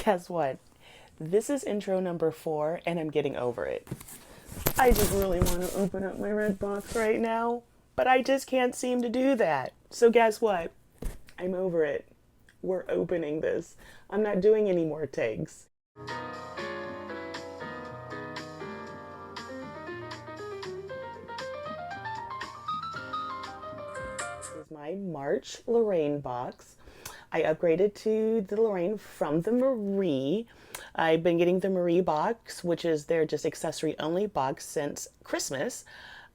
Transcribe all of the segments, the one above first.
Guess what? This is intro number 4 and I'm getting over it. I just really want to open up my red box right now, but I just can't seem to do that. So guess what? I'm over it. We're opening this. I'm not doing any more takes. This is my March Lorain box. I upgraded to the Lorene from the Marie. I've been getting the Marie box, which is their just accessory only box since Christmas.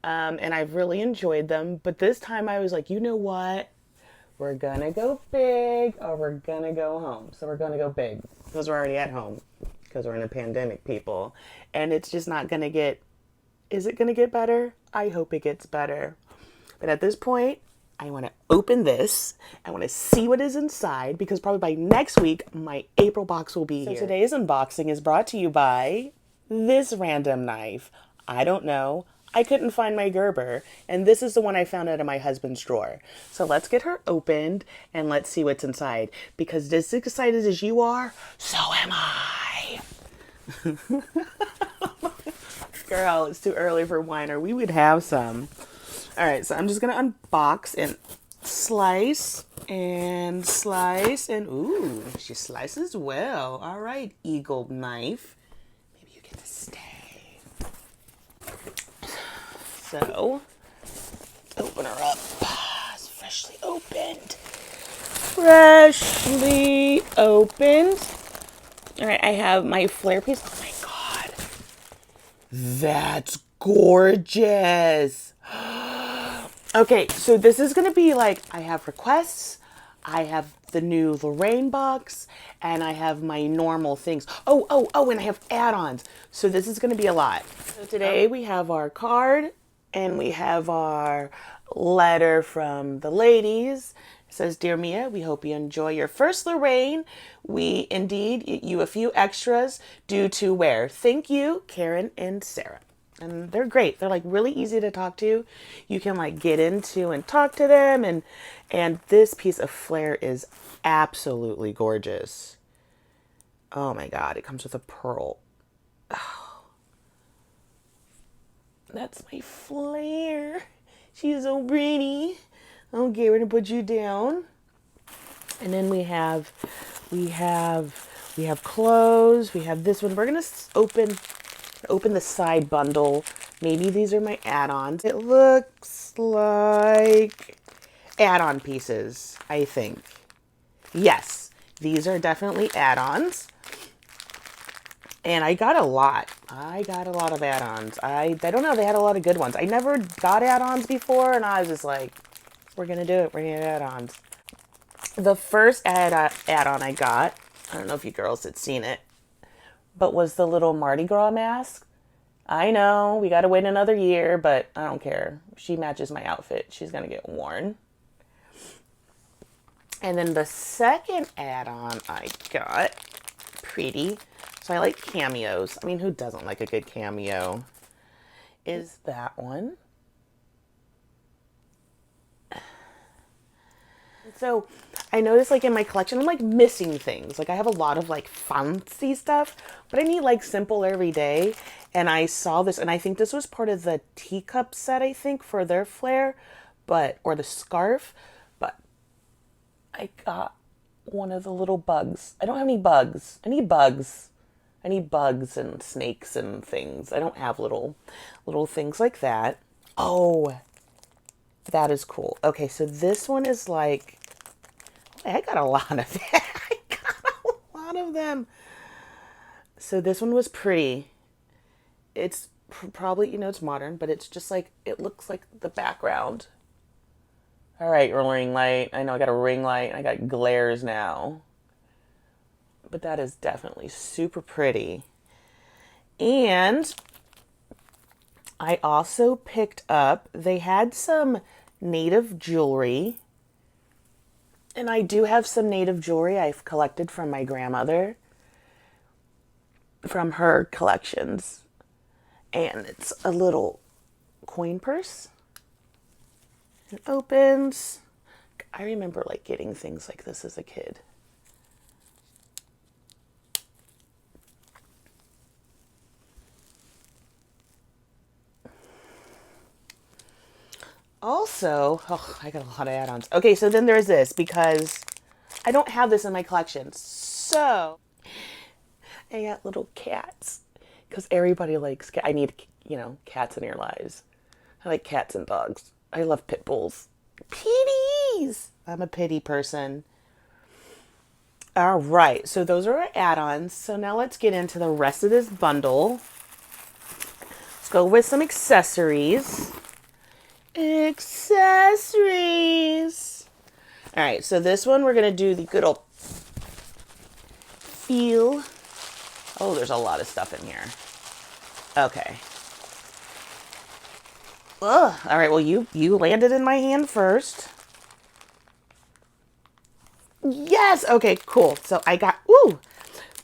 And I've really enjoyed them. But this time I was like, you know what? We're gonna go big or we're gonna go home. So we're gonna go big because we're already at home because we're in a pandemic, people. And it's just not gonna get, is it gonna get better? I hope it gets better. But at this point, I want to open this. I want to see what is inside because probably by next week, my April box will be here. So today's unboxing is brought to you by this random knife. I don't know. I couldn't find my Gerber, and this is the one I found out of my husband's drawer. So let's get her opened and let's see what's inside. Because as excited as you are, so am I. Girl, it's too early for wine, or we would have some. All right, so I'm just gonna unbox and slice, and ooh, she slices well. All right, Eagle knife. Maybe you get to stay. So, open her up. It's freshly opened. Freshly opened. All right, I have my flare piece. Oh my God. That's gorgeous. Okay, so this is going to be like, I have requests, I have the new Lorraine box, and I have my normal things. Oh, and I have add-ons. So this is going to be a lot. So today we have our card, and we have our letter from the ladies. It says, Dear Mia, we hope you enjoy your first Lorraine. We indeed you a few extras due to where? Thank you, Karen and Sarah. And they're great. They're like really easy to talk to. You can like get into and talk to them. And this piece of flare is absolutely gorgeous. Oh my God, it comes with a pearl. Oh, that's my flare. She's so pretty. Okay, we're gonna put you down. And then we have clothes. We have this one. We're gonna open the side bundle. Maybe these are my add-ons. It looks like add-on pieces, I think. Yes, these are definitely add-ons. And I got a lot. I got a lot of add-ons. I don't know, they had a lot of good ones. I never got add-ons before, and I was just like, we're gonna do it. We're gonna get add-ons. The first add-on I got, I don't know if you girls had seen it, but was the little Mardi Gras mask. I know, we gotta wait another year, but I don't care. She matches my outfit. She's gonna get worn. And then the second add-on I got, pretty. So I like cameos. I mean, who doesn't like a good cameo? Is that one. So I noticed like in my collection, I'm like missing things. Like I have a lot of like fancy stuff, but I need like simple everyday. And I saw this, and I think this was part of the teacup set, I think, for their flare, or the scarf. But I got one of the little bugs. I don't have any bugs. I need bugs. I need bugs and snakes and things. I don't have little things like that. Oh, that is cool. Okay, so this one is like, I got a lot of them. I got a lot of them. So this one was pretty. It's probably, it's modern, but it's just like, it looks like the background. All right, ring light. I know I got a ring light. I got glares now. But that is definitely super pretty. And I also picked up, they had some native jewelry. And I do have some native jewelry I've collected from my grandmother, from her collections. And it's a little coin purse. It opens. I remember like getting things like this as a kid. Also, oh, I got a lot of add-ons. Okay, so then there's this because I don't have this in my collection. So I got little cats because everybody likes cats. I need, cats in your lives. I like cats and dogs. I love pit bulls. Pitties! I'm a pity person. All right, so those are our add-ons. So now let's get into the rest of this bundle. Let's go with some accessories. Accessories. All right, so this one we're going to do the good old feel. Oh, there's a lot of stuff in here. Okay. Ugh. All right, well, you landed in my hand first. Yes. Okay, cool. So I got, ooh,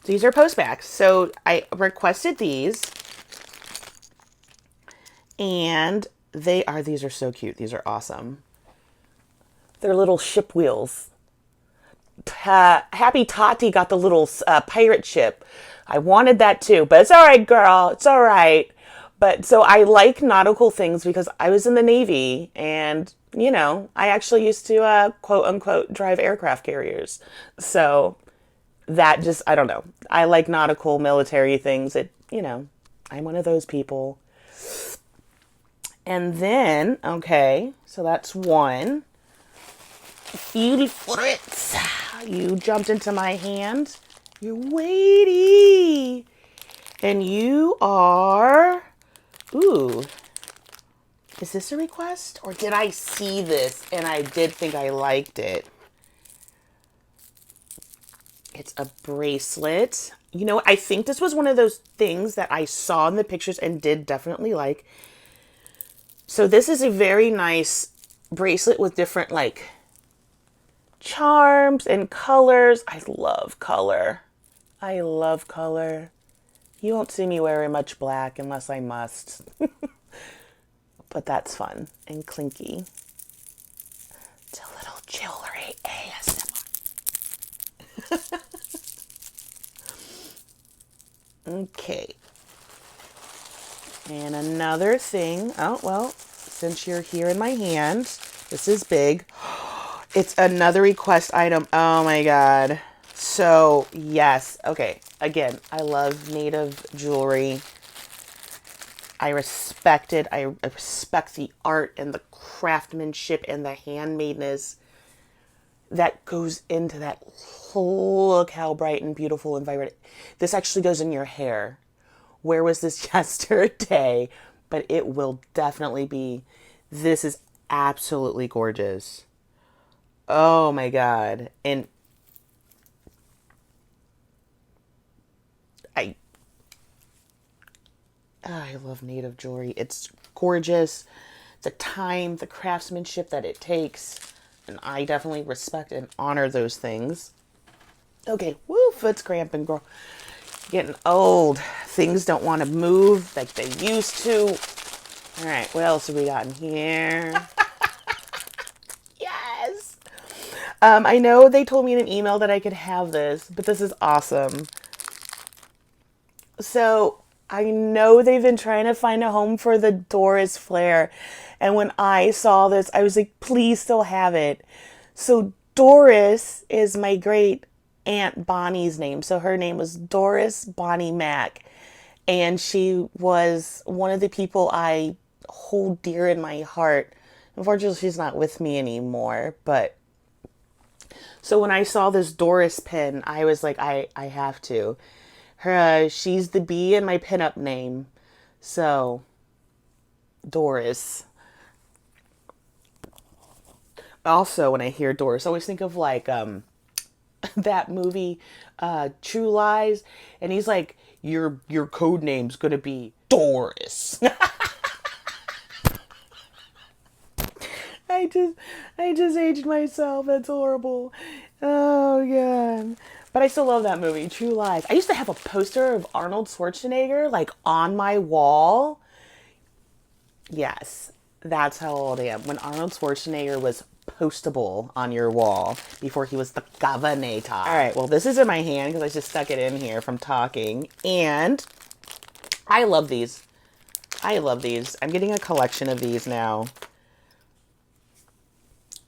these are postbacks. So I requested these. And these are so cute. These are awesome. They're little ship wheels. Happy Tati got the little pirate ship. I wanted that too, but it's all right, girl. It's all right. But so I like nautical things because I was in the Navy and, I actually used to, quote unquote, drive aircraft carriers. So that just, I don't know. I like nautical military things. I'm one of those people. And then, okay, so that's one. Beautiful. You jumped into my hand. You're weighty. And you are, ooh, is this a request? Or did I see this and I did think I liked it? It's a bracelet. I think this was one of those things that I saw in the pictures and did definitely like. So this is a very nice bracelet with different charms and colors. I love color. I love color. You won't see me wearing much black unless I must. But that's fun and clinky. It's a little jewelry ASMR. Okay. And another thing. Oh, well, since you're here in my hand, this is big. It's another request item. Oh my God. So, yes. Okay. Again, I love native jewelry. I respect it. I respect the art and the craftsmanship and the handmadeness that goes into that. Look how bright and beautiful and vibrant. This actually goes in your hair. Where was this yesterday? But it will definitely be. This is absolutely gorgeous. Oh my God. And I love native jewelry. It's gorgeous. The time, the craftsmanship that it takes. And I definitely respect and honor those things. Okay, woo, foot's cramping, girl. Getting old. Things don't want to move like they used to. All right, what else have we got in here? Yes. I know they told me in an email that I could have this, but this is awesome. So I know they've been trying to find a home for the Doris flare. And when I saw this, I was like, please still have it. So Doris is my great Aunt Bonnie's name. So her name was Doris Bonnie Mack. And she was one of the people I hold dear in my heart. Unfortunately, she's not with me anymore. But so when I saw this Doris pin, I was like, I have to. She's the bee in my pinup name. So, Doris. Also, when I hear Doris, I always think of that movie, True Lies. And he's like, your code name's gonna be Doris. I just aged myself. That's horrible. Oh, God. But I still love that movie, True Lies. I used to have a poster of Arnold Schwarzenegger, on my wall. Yes, that's how old I am. When Arnold Schwarzenegger was postable on your wall before he was the governor. All right, well, this is in my hand because I just stuck it in here from talking. And I love these. I love these. I'm getting a collection of these now.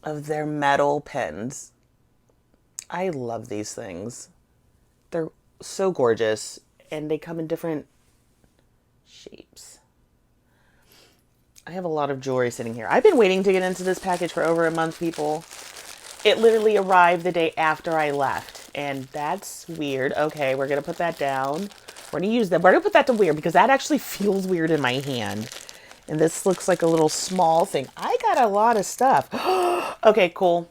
of their metal pins. I love these things. They're so gorgeous, and they come in different shapes. I have a lot of jewelry sitting here. I've been waiting to get into this package for over a month, people. It literally arrived the day after I left, and that's weird. Okay, we're going to put that down. We're going to use that. We're going to put that to weird because that actually feels weird in my hand. And this looks like a little small thing. I got a lot of stuff. Okay, cool.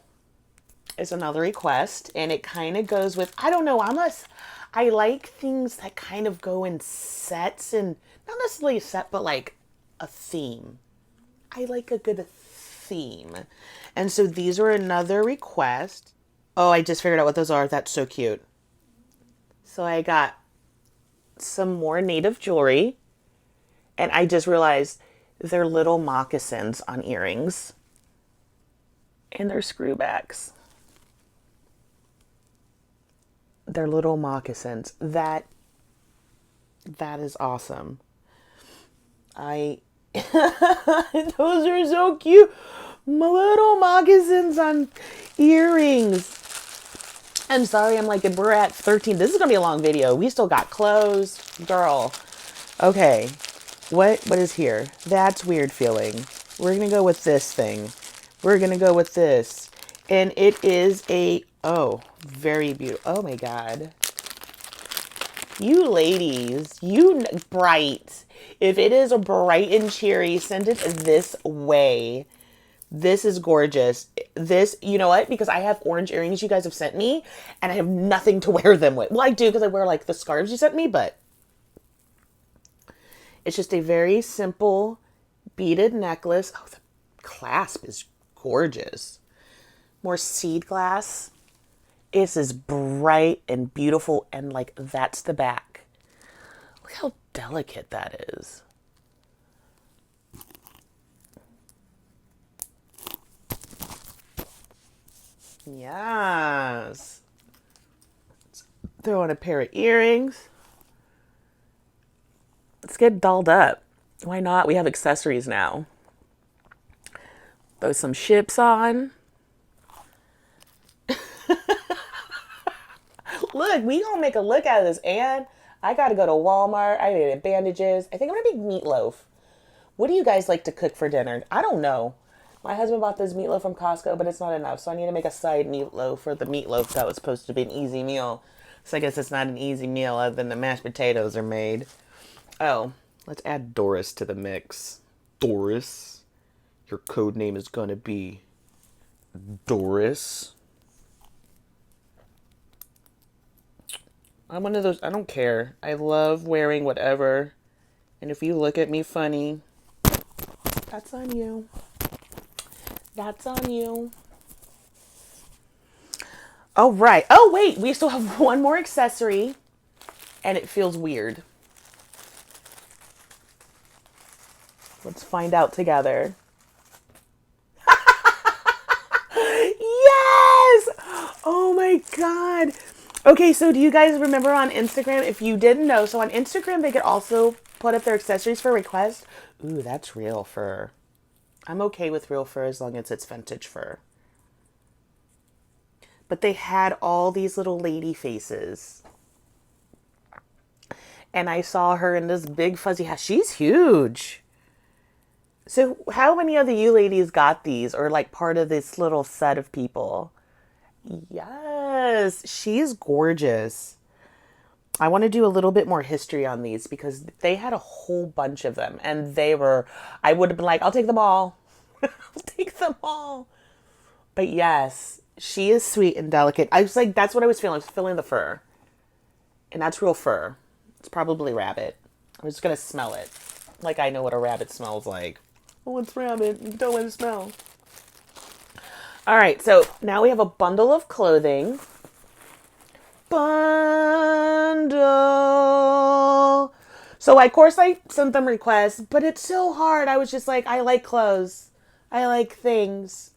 It's another request, and it kind of goes with, I don't know, I like things that kind of go in sets, and not necessarily a set, but like a theme. I like a good theme. And so these are another request. Oh, I just figured out what those are. That's so cute. So I got some more native jewelry, and I just realized they're little moccasins on earrings, and they're screwbacks. They're little moccasins. That is awesome. Those are so cute. My little moccasins on earrings. I'm sorry, we're at 13. This is gonna be a long video. We still got clothes, girl. Okay, what is here? That's weird feeling. We're gonna go with this thing. We're gonna go with this, and it is very beautiful. Oh my God. You ladies, bright. If it is a bright and cheery, send it this way. This is gorgeous. This, you know what? Because I have orange earrings you guys have sent me, and I have nothing to wear them with. Well, I do because I wear like the scarves you sent me, but it's just a very simple beaded necklace. Oh, the clasp is gorgeous. More seed glass. This is bright and beautiful, and like that's the back. Look how delicate that is. Yes. Let's throw in a pair of earrings. Let's get dolled up. Why not? We have accessories now. Throw some ships on. Look, we gonna make a look out of this, and I gotta go to Walmart. I need bandages. I think I'm gonna make meatloaf. What do you guys like to cook for dinner? I don't know. My husband bought this meatloaf from Costco, but it's not enough, so I need to make a side meatloaf for the meatloaf that was supposed to be an easy meal. So I guess it's not an easy meal other than the mashed potatoes are made. Oh, let's add Doris to the mix. Doris. Your code name is gonna be Doris. I'm one of those, I don't care. I love wearing whatever. And if you look at me funny, that's on you. That's on you. All right. Oh, wait. We still have one more accessory. And it feels weird. Let's find out together. Yes! Oh my God. Okay, so do you guys remember on Instagram? If you didn't know, so on Instagram, they could also put up their accessories for request. Ooh, that's real fur. I'm okay with real fur as long as it's vintage fur. But they had all these little lady faces. And I saw her in this big fuzzy hat. She's huge. So how many of you ladies got these or like part of this little set of people? Yes, she's gorgeous. I want to do a little bit more history on these because they had a whole bunch of them and I would have been like, I'll take them all. I'll take them all. But yes, she is sweet and delicate. I was like, that's what I was feeling. I was feeling the fur. And that's real fur. It's probably rabbit. I'm just going to smell it. Like I know what a rabbit smells like. Oh, it's rabbit. You don't want to smell. All right, so now we have a bundle of clothing. Bundle. So, of course, I sent them requests, but it's so hard. I was just like, I like clothes. I like things.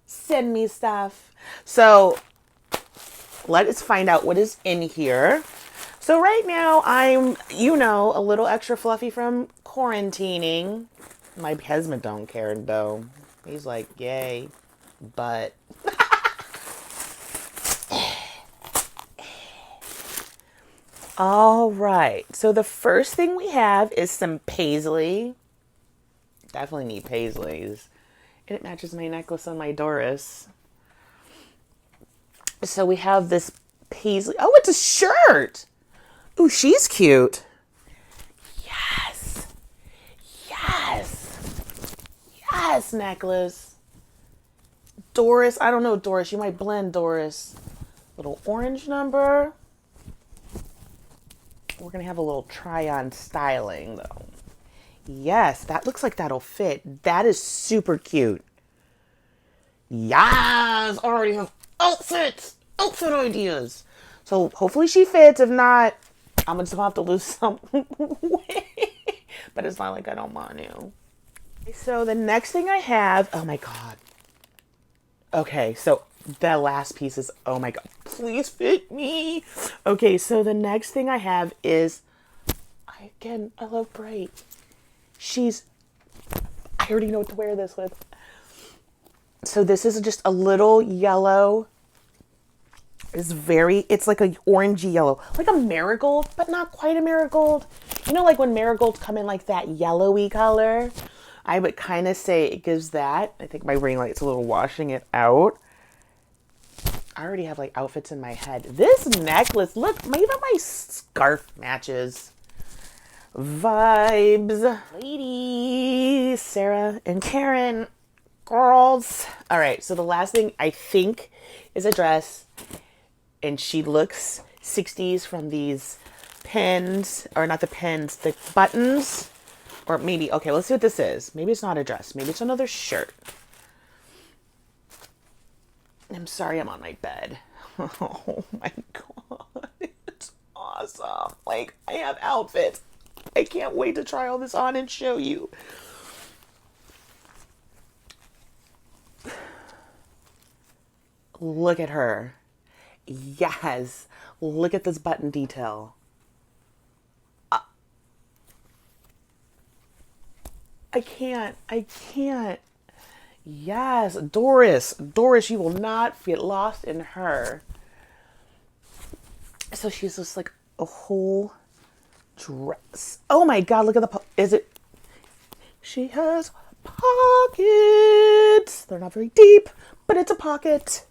Send me stuff. So, let us find out what is in here. So, right now, I'm, a little extra fluffy from quarantining. My husband don't care, though. He's like, yay. but all right. So the first thing we have is some paisley. Definitely need paisleys. And it matches my necklace on my Doris. So we have this paisley. Oh, it's a shirt. Ooh, she's cute. Yes. Yes. Yes, necklace. Doris. I don't know, Doris. You might blend, Doris. Little orange number. We're going to have a little try-on styling, though. Yes, that looks like that'll fit. That is super cute. Yes, already have outfit ideas. So hopefully she fits. If not, I'm just gonna have to lose some weight. But it's not like I don't want to. So the next thing I have, oh my God. Okay, so the last piece is, oh my God, please fit me. Okay, so the next thing I have is, I love bright. I already know what to wear this with. So this is just a little yellow. It's like an orangey yellow, like a marigold, but not quite a marigold. You know, like when marigolds come in like that yellowy color, I would kind of say it gives that. I think my ring light's a little washing it out. I already have like outfits in my head. This necklace, look, even my scarf matches. Vibes. Ladies, Sarah and Karen, girls. All right, so the last thing I think is a dress, and she looks 60s from these pins, or not the pins, the buttons, or maybe, okay, let's see what this is. Maybe it's not a dress. Maybe it's another shirt. I'm sorry I'm on my bed. Oh my God, it's awesome. Like, I have outfits. I can't wait to try all this on and show you. Look at her. Yes. Look at this button detail. I can't. Yes. Doris, you will not get lost in her. So she's just like a whole dress. Oh my God, look at she has pockets. They're not very deep, but it's a pocket.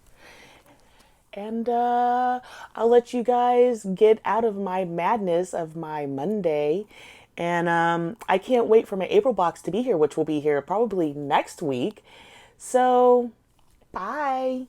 And I'll let you guys get out of my madness of my Monday. And I can't wait for my April box to be here, which will be here probably next week. So, bye.